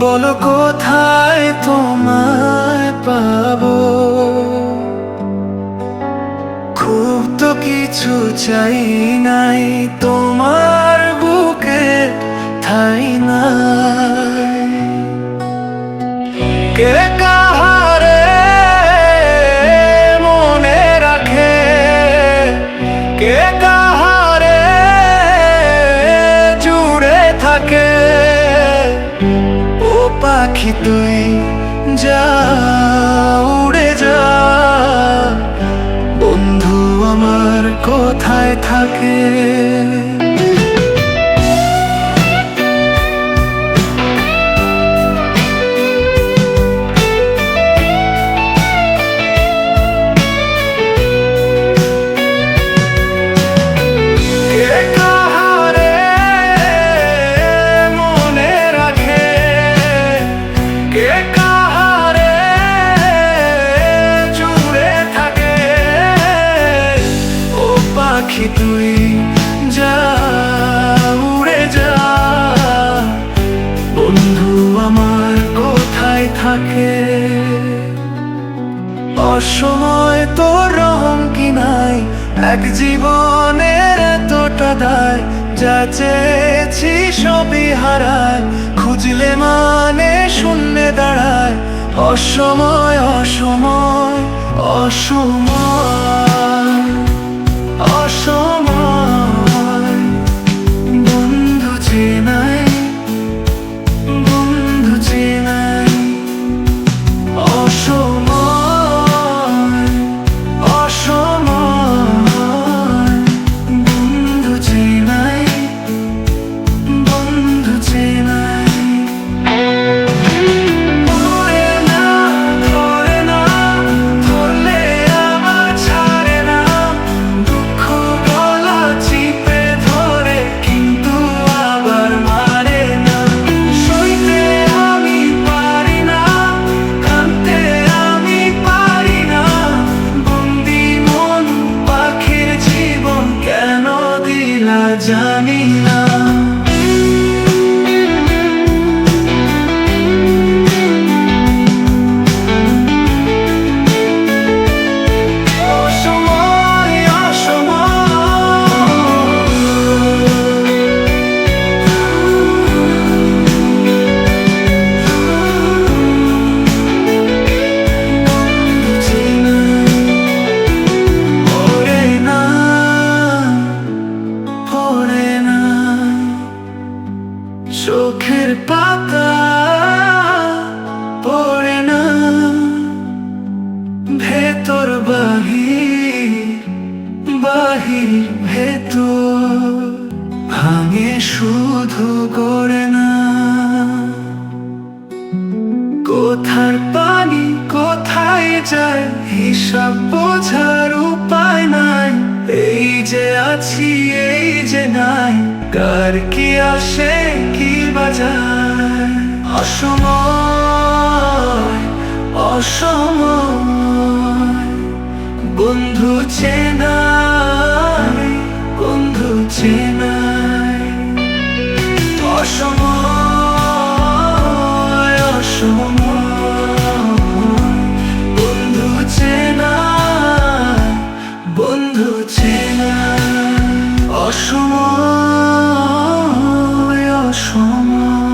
বলো কোথায় তোমায় পাবো। খুব তো কিছু চাই নাই, তোমার বুকে ঠাই নাই। কে কাহারে মনে রাখে, কে কাহারে জুড়ে থাকে। ও পাখি তুই যা, উড়ে যা, বন্ধু আমার কোথায় থাকে। পাখি তুই যা, উড়ে যা, বন্ধু আমার কোথায় থাকে। অসময় তোর রহম কি নাই, এক জীবনের এতটা দায়। যা চেয়েছি সবই হারায়, খুঁজলে মানে শূন্যে দাঁড়ায়। অসময় অসময় অসময় অসময়, বন্ধু চেনাই, বন্ধু চেনাই। অসময় অসময়, বন্ধু চেনাই, বন্ধু চেনাই। জানি না চোখের পাতা পড়ে না, ভেতর বাহির বাহির ভেতর ভাঙে শুধু করে না। কোথার পানি কোথায় যায়, হিসাব বোঝার উপায় নাই। এই যে আছি এই যে নাই, কার কি আসে কি বাজায়। অসময় অসময়, বন্ধু চেনাই, বন্ধু চেনাই। অসময় অসময়, বন্ধু চেনাই, বন্ধু চেনাই। অসময় অসময়।